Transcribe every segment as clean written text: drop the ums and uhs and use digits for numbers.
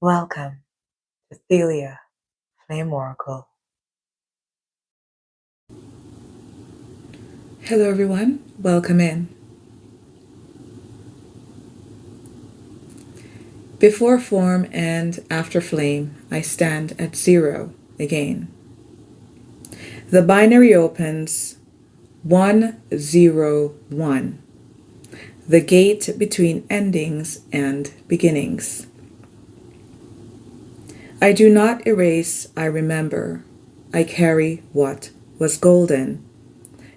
Welcome to Thelia Flame Oracle. Hello everyone, welcome in. Before form and after flame, I stand at 0 again. The binary opens 101, the gate between endings and beginnings. I do not erase, I remember. I carry what was golden,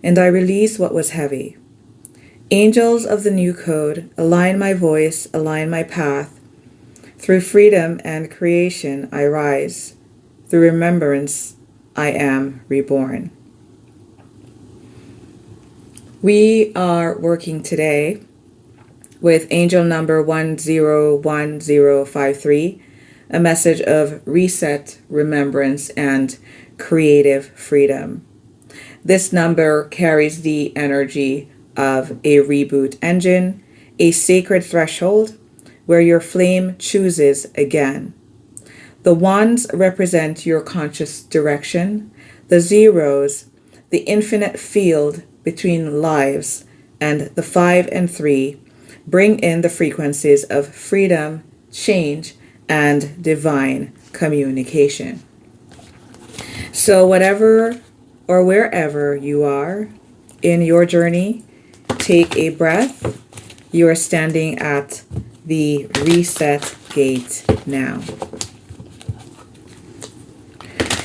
and I release what was heavy. Angels of the new code, align my voice, align my path. Through freedom and creation I rise. Through remembrance I am reborn. We are working today with angel number 101053, a message of reset, remembrance, and creative freedom. This number carries the energy of a reboot engine, a sacred threshold, where your flame chooses again. The ones represent your conscious direction, the zeros, the infinite field between lives, and the 5 and 3 bring in the frequencies of freedom, change, and divine communication. So whatever or wherever you are in your journey, take a breath. You are standing at the reset gate now.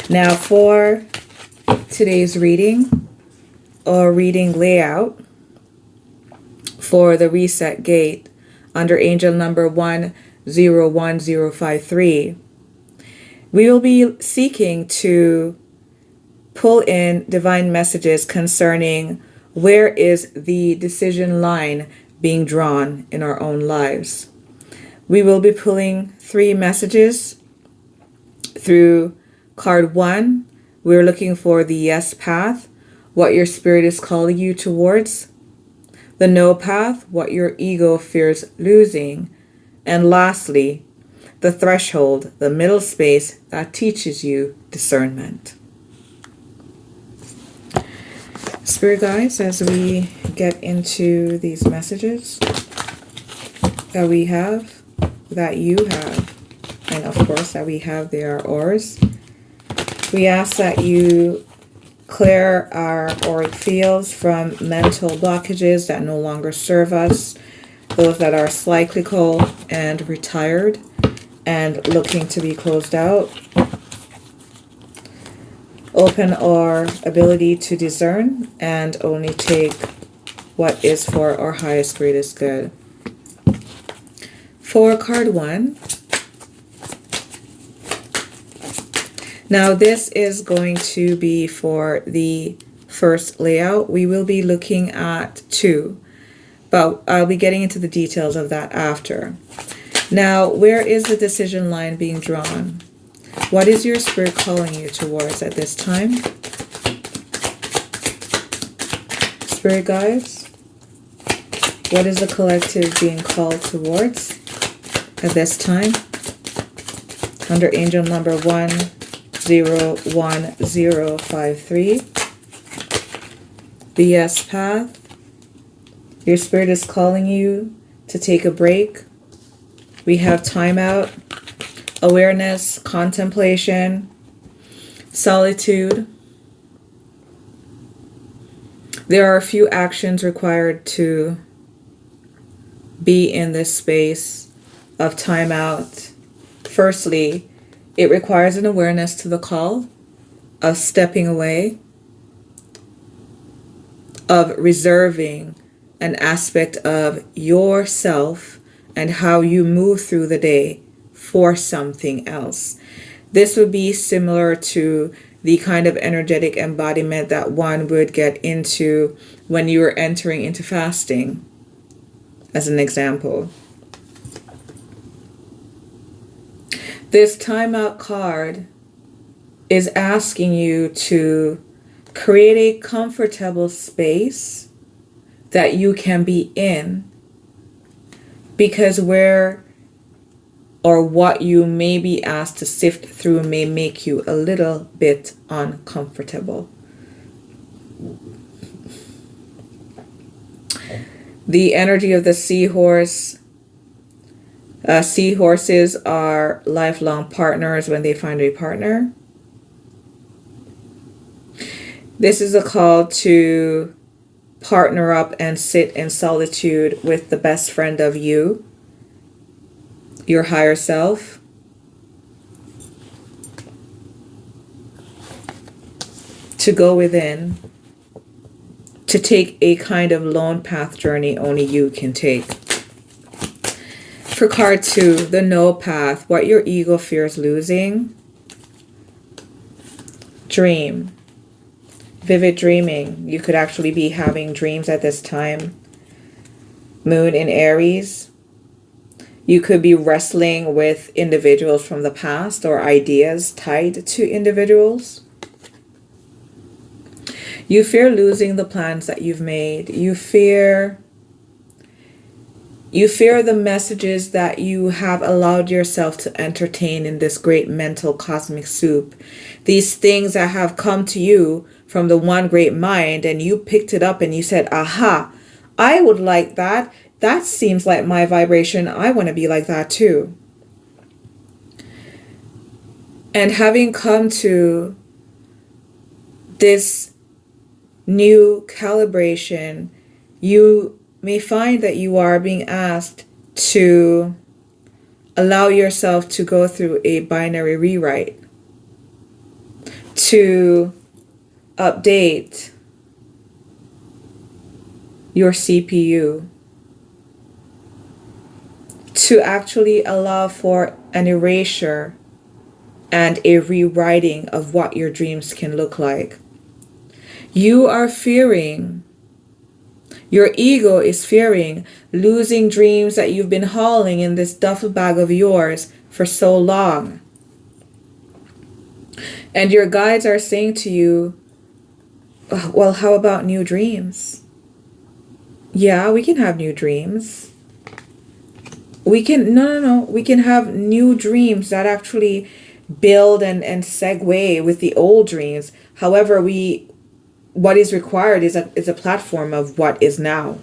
Now for today's reading or reading layout for the reset gate under angel number 101053, we will be seeking to pull in divine messages concerning where is the decision line being drawn in our own lives. We will be pulling 3 messages. Through card 1, we're looking for the yes path, what your spirit is calling you towards. The no path, what your ego fears losing. And lastly, the threshold, the middle space that teaches you discernment. Spirit guides, as we get into these messages that we have, that you have, and of course that we have, they are ours. We ask that you clear our auric fields from mental blockages that no longer serve us, those that are cyclical and retired and looking to be closed out. Open our ability to discern and only take what is for our highest, greatest good. For card 1, now this is going to be for the first layout. We will be looking at 2, but I'll be getting into the details of that after. Now, where is the decision line being drawn? What is your spirit calling you towards at this time? Spirit guides, what is the collective being called towards at this time? Under angel number 101053, the yes path. Your spirit is calling you to take a break. We have timeout, awareness, contemplation, solitude. There are a few actions required to be in this space of timeout. Firstly, it requires an awareness to the call of stepping away, of reserving an aspect of yourself and how you move through the day for something else. This would be similar to the kind of energetic embodiment that one would get into when you are entering into fasting, as an example. This timeout card is asking you to create a comfortable space that you can be in, because where or what you may be asked to sift through may make you a little bit uncomfortable. The energy of the seahorse. Seahorses are lifelong partners when they find a partner. This is a call to partner up and sit in solitude with the best friend of you, your higher self. To go within, to take a kind of lone path journey only you can take. For card 2, the no path, what your ego fears losing. Dream. Vivid dreaming. You could actually be having dreams at this time. Moon in Aries. You could be wrestling with individuals from the past or ideas tied to individuals. You fear losing the plans that you've made. You fear the messages that you have allowed yourself to entertain in this great mental cosmic soup. These things that have come to you from the one great mind, and you picked it up and you said, aha, I would like that. That seems like my vibration. I want to be like that too. And having come to this new calibration, you may find that you are being asked to allow yourself to go through a binary rewrite, to update your CPU, to actually allow for an erasure and a rewriting of what your dreams can look like. You are fearing, your ego is fearing losing dreams that you've been hauling in this duffel bag of yours for so long. And your guides are saying to you, well, how about new dreams? Yeah, we can have new dreams. We can, no. We can have new dreams that actually build and segue with the old dreams. However, what is required is a platform of what is now.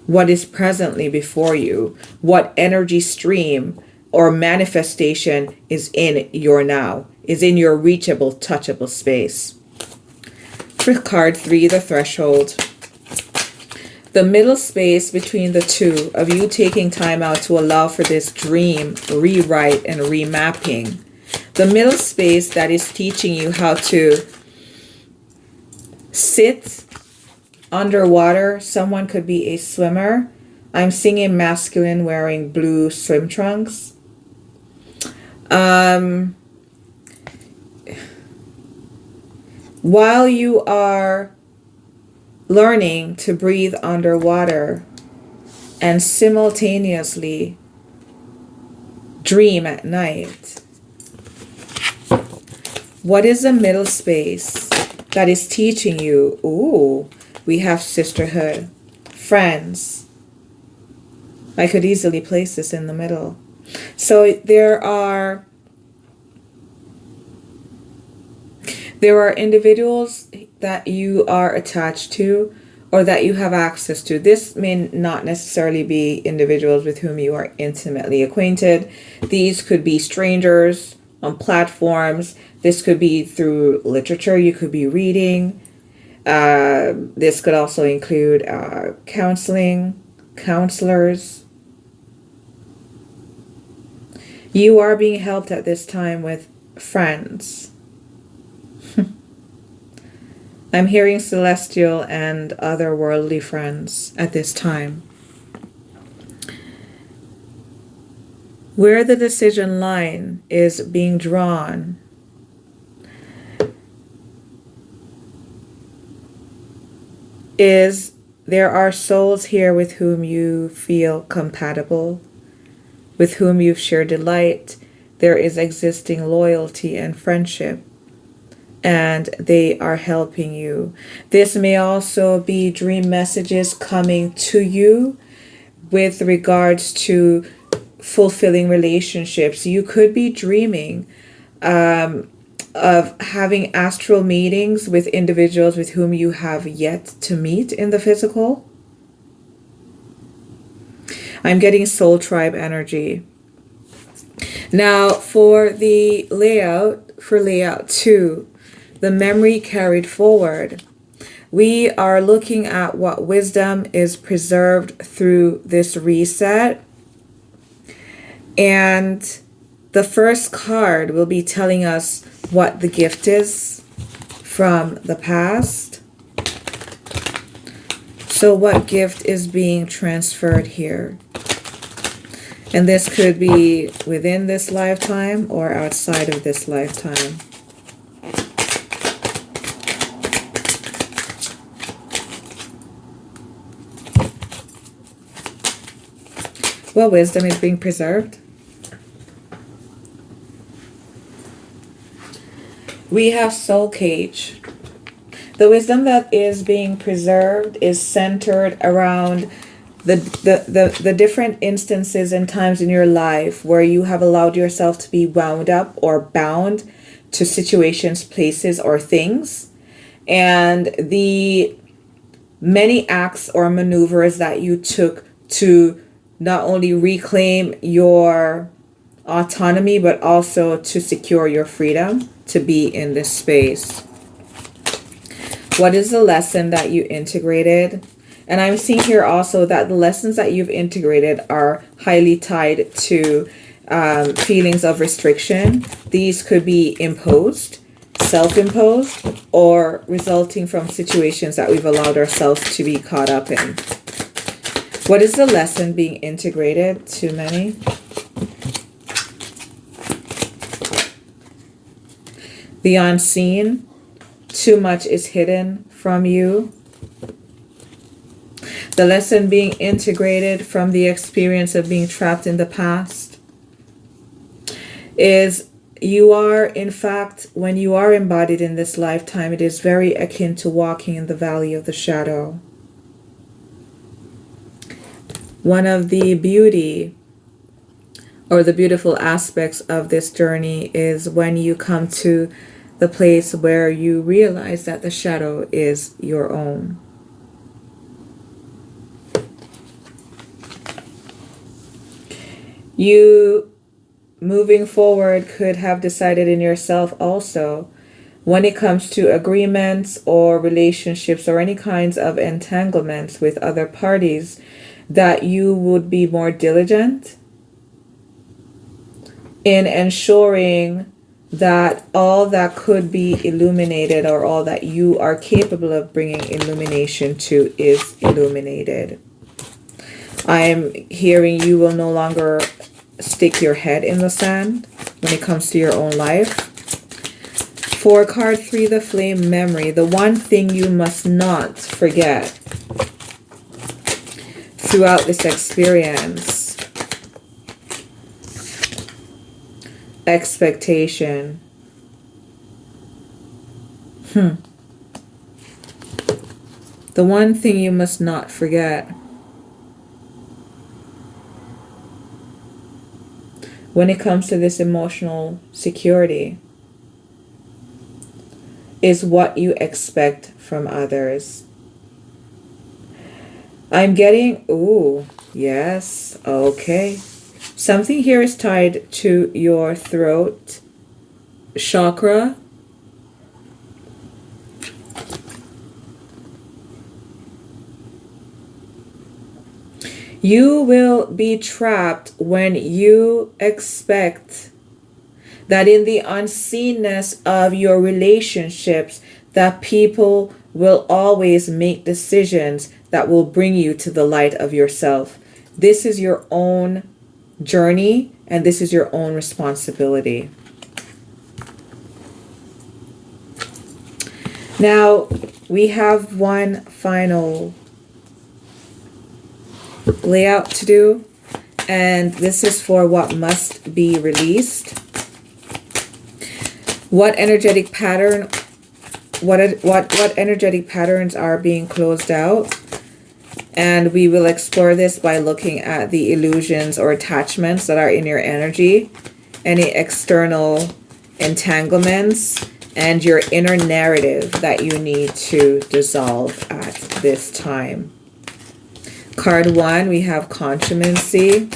What is presently before you. What energy stream or manifestation is in your now, is in your reachable, touchable space. For card 3, the threshold. The middle space between the two of you taking time out to allow for this dream rewrite and remapping. The middle space that is teaching you how to sit underwater. Someone could be a swimmer. I'm seeing a masculine wearing blue swim trunks. While you are learning to breathe underwater and simultaneously dream at night, what is the middle space that is teaching you? Ooh, we have sisterhood, friends. I could easily place this in the middle. So there are individuals that you are attached to or that you have access to. This may not necessarily be individuals with whom you are intimately acquainted. These could be strangers on platforms. This could be through literature you could be reading. This could also include counseling, counselors. You are being helped at this time with friends. I'm hearing celestial and otherworldly friends at this time. Where the decision line is being drawn is there are souls here with whom you feel compatible, with whom you've shared delight. There is existing loyalty and friendship, and they are helping you. This may also be dream messages coming to you with regards to fulfilling relationships. You could be dreaming of having astral meetings with individuals with whom you have yet to meet in the physical. I'm getting soul tribe energy. Now for the layout, for layout 2, the memory carried forward. We are looking at what wisdom is preserved through this reset. And the first card will be telling us what the gift is from the past. So what gift is being transferred here? And this could be within this lifetime or outside of this lifetime. What wisdom is being preserved? We have soul cage. The wisdom that is being preserved is centered around the different instances and times in your life where you have allowed yourself to be wound up or bound to situations, places, or things. And the many acts or maneuvers that you took to not only reclaim your autonomy, but also to secure your freedom to be in this space. What is the lesson that you integrated? And I'm seeing here also that the lessons that you've integrated are highly tied to feelings of restriction. These could be imposed, self-imposed, or resulting from situations that we've allowed ourselves to be caught up in. What is the lesson being integrated? Too many. The unseen. Too much is hidden from you. The lesson being integrated from the experience of being trapped in the past is you are, in fact, when you are embodied in this lifetime, it is very akin to walking in the valley of the shadow. One of the beauty or the beautiful aspects of this journey is when you come to the place where you realize that the shadow is your own. You, moving forward, could have decided in yourself also, when it comes to agreements or relationships or any kinds of entanglements with other parties, that you would be more diligent in ensuring that all that could be illuminated or all that you are capable of bringing illumination to is illuminated. I'm hearing you will no longer stick your head in the sand when it comes to your own life. For card 3, the flame memory, the one thing you must not forget throughout this experience. Expectation. The one thing you must not forget. When it comes to this emotional security is what you expect from others. I'm getting, ooh, yes, okay. Something here is tied to your throat chakra. You will be trapped when you expect that in the unseeness of your relationships, that people will always make decisions that will bring you to the light of yourself. This is your own journey, and this is your own responsibility. Now, we have one final layout to do, and this is for what must be released. What energetic pattern, what energetic patterns are being closed out, And we will explore this by looking at the illusions or attachments that are in your energy, any external entanglements, and your inner narrative that you need to dissolve at this time. Card 1, we have contumacy.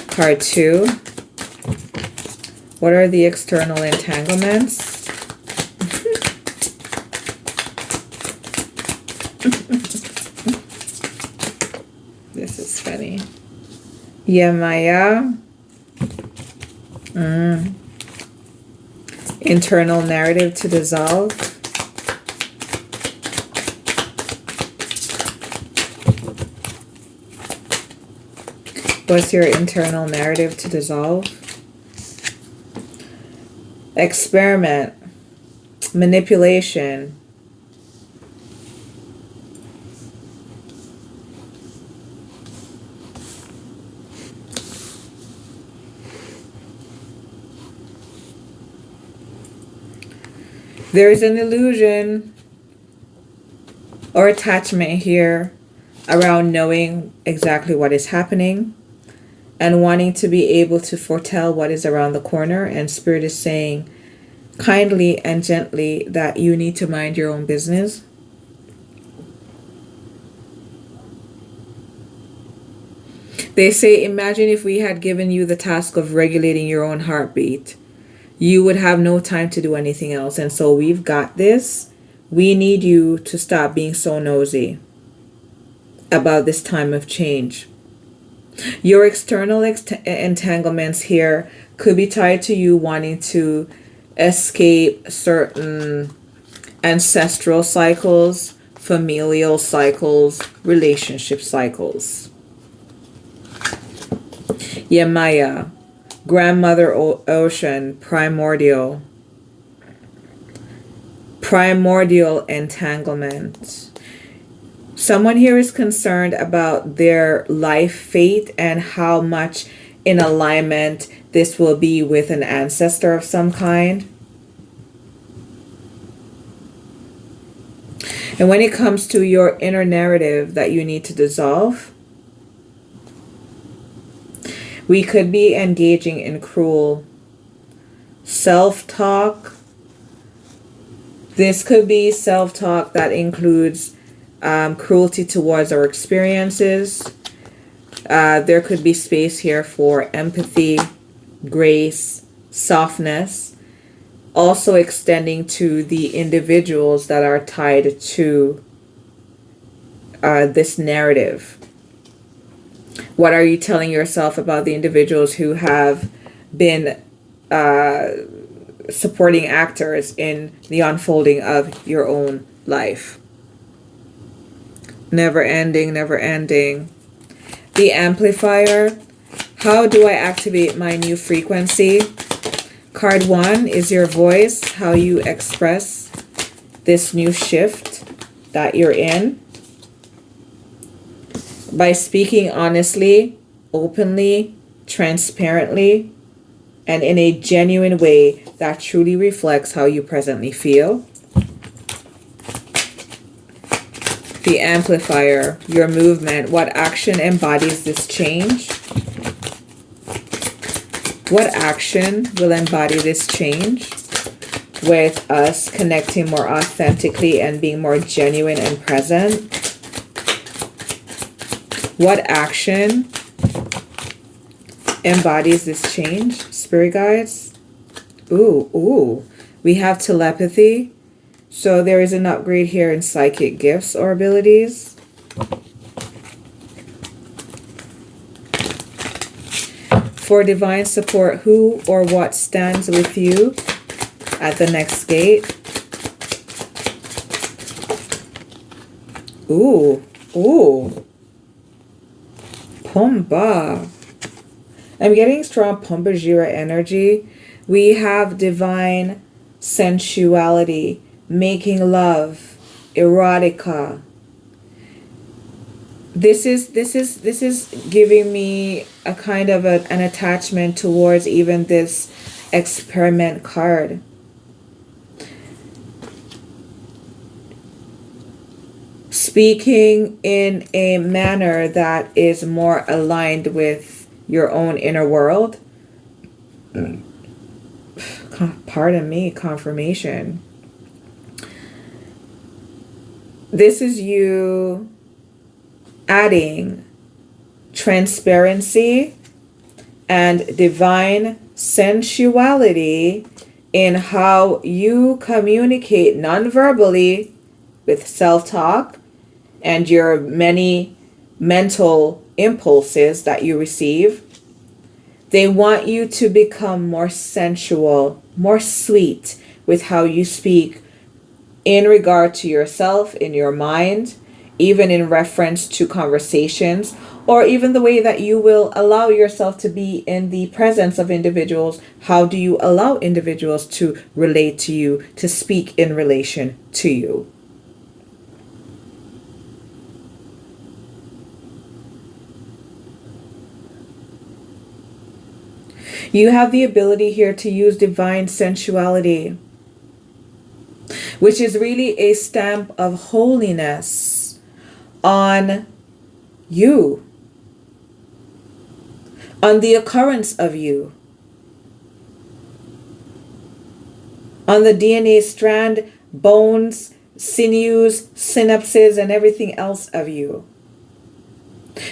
Card 2, what are the external entanglements? This is funny. Yamaya. Internal narrative to dissolve. What's your internal narrative to dissolve? Experiment. Manipulation. There is an illusion or attachment here around knowing exactly what is happening and wanting to be able to foretell what is around the corner. And Spirit is saying kindly and gently that you need to mind your own business. They say, imagine if we had given you the task of regulating your own heartbeat. You would have no time to do anything else. And so we've got this. We need you to stop being so nosy about this time of change. Your external entanglements here could be tied to you wanting to escape certain ancestral cycles, familial cycles, relationship cycles. Yemaya. Grandmother ocean, primordial entanglement. Someone here is concerned about their life fate and how much in alignment this will be with an ancestor of some kind. And when it comes to your inner narrative that you need to dissolve, we could be engaging in cruel self-talk. This could be self-talk that includes cruelty towards our experiences. There could be space here for empathy, grace, softness, also extending to the individuals that are tied to this narrative. What are you telling yourself about the individuals who have been supporting actors in the unfolding of your own life? Never ending, never ending. The amplifier. How do I activate my new frequency? Card 1 is your voice, how you express this new shift that you're in. By speaking honestly, openly, transparently, and in a genuine way that truly reflects how you presently feel. The amplifier, your movement. What action embodies this change? What action will embody this change with us connecting more authentically and being more genuine and present? What action embodies this change, spirit guides? Ooh. We have telepathy. So there is an upgrade here in psychic gifts or abilities. For divine support, who or what stands with you at the next gate? Ooh. Pumba. I'm getting strong Pumbajira energy. We have divine sensuality, making love, erotica. This is giving me a kind of an attachment towards even this experiment card. speaking in a manner that is more aligned with your own inner world. Pardon me, confirmation. This is you adding transparency and divine sensuality in how you communicate non-verbally with self-talk and your many mental impulses that you receive. They want you to become more sensual, more sweet with how you speak in regard to yourself, in your mind, even in reference to conversations, or even the way that you will allow yourself to be in the presence of individuals. How do you allow individuals to relate to you, to speak in relation to you? You have the ability here to use divine sensuality, which is really a stamp of holiness on you, on the occurrence of you, on the DNA strand, bones, sinews, synapses, and everything else of you.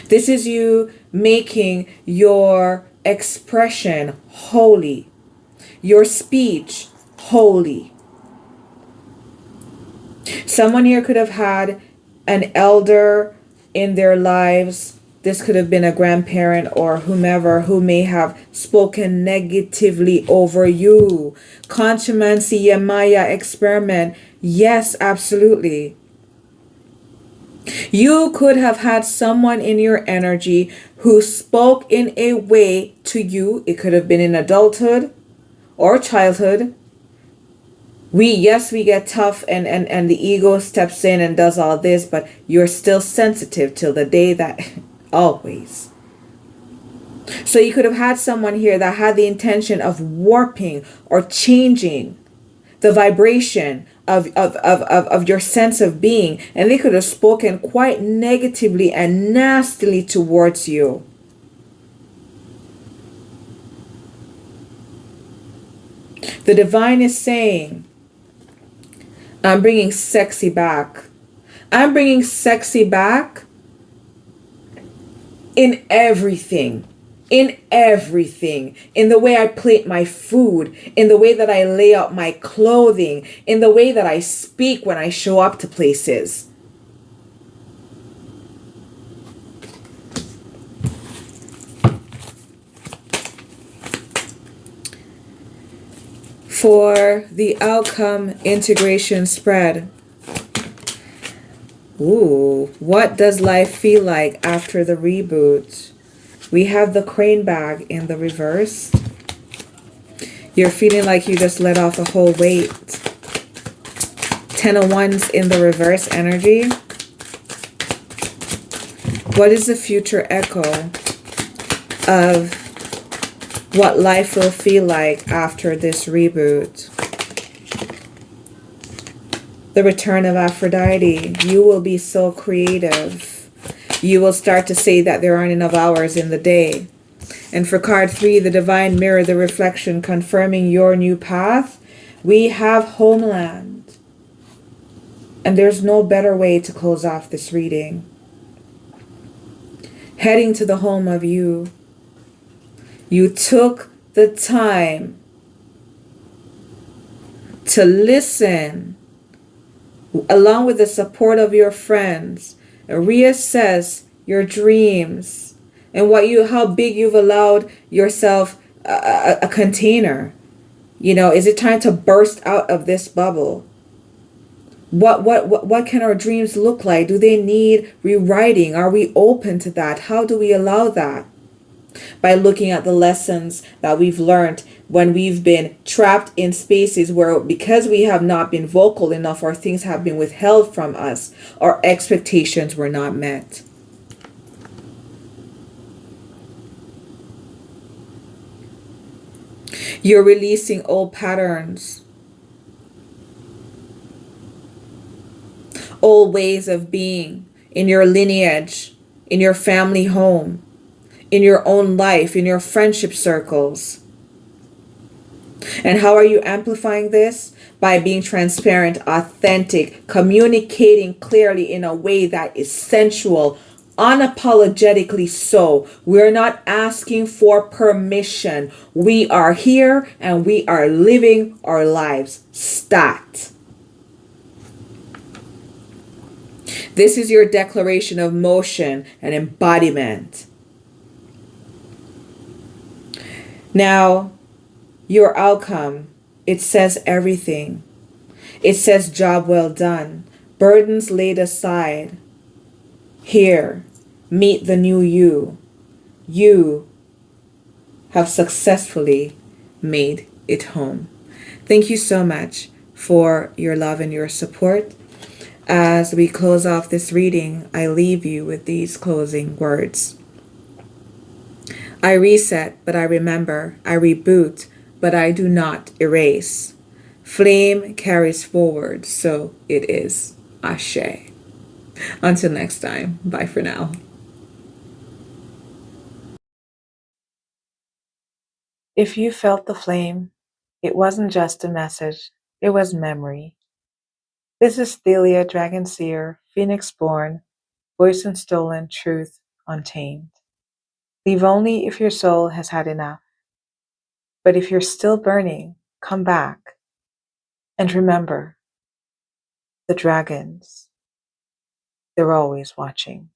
This is you making your expression holy, your speech holy. Someone here could have had an elder in their lives. This could have been a grandparent or whomever who may have spoken negatively over you. Contumacy, Yamaya experiment. Yes, absolutely. You could have had someone in your energy who spoke in a way to you. It could have been in adulthood or childhood. We get tough and the ego steps in and does all this, but you're still sensitive till the day that always. So you could have had someone here that had the intention of warping or changing the vibration of your sense of being, and they could have spoken quite negatively and nastily towards you. The divine is saying, I'm bringing sexy back. I'm bringing sexy back in everything. In everything. In the way I plate my food. In the way that I lay out my clothing. In the way that I speak when I show up to places. For the outcome integration spread. Ooh, what does life feel like after the reboot? We have the crane bag in the reverse. You're feeling like you just let off a whole weight. 10 of Wands in the reverse energy. What is the future echo of what life will feel like after this reboot? The return of Aphrodite. You will be so creative. You will start to say that there aren't enough hours in the day. And for card 3, the divine mirror, the reflection confirming your new path, we have homeland. And there's no better way to close off this reading. Heading to the home of you. You took the time to listen, along with the support of your friends, reassess your dreams and how big you've allowed yourself a container. You know, is it time to burst out of this bubble? What can our dreams look like? Do they need rewriting? Are we open to that? How do we allow that? By looking at the lessons that we've learned when we've been trapped in spaces where, because we have not been vocal enough, or things have been withheld from us, our expectations were not met. You're releasing old patterns old ways of being in your lineage, in your family home, in your own life, in your friendship circles. And how are you amplifying this? By being transparent, authentic, communicating clearly in a way that is sensual, unapologetically so. We're not asking for permission. We are here and we are living our lives. Stat. This is your declaration of motion and embodiment. Now, your outcome, it says everything. It says job well done, burdens laid aside. Here, meet the new you. You have successfully made it home. Thank you so much for your love and your support. As we close off this reading, I leave you with these closing words. I reset, but I remember. I reboot, but I do not erase. Flame carries forward, so it is. Ashe. Until next time, bye for now. If you felt the flame, it wasn't just a message, it was memory. This is Thelia, Dragon Seer, Phoenix born, voice and stolen, truth untamed. Leave only if your soul has had enough. But if you're still burning, come back. And remember, the dragons, they're always watching.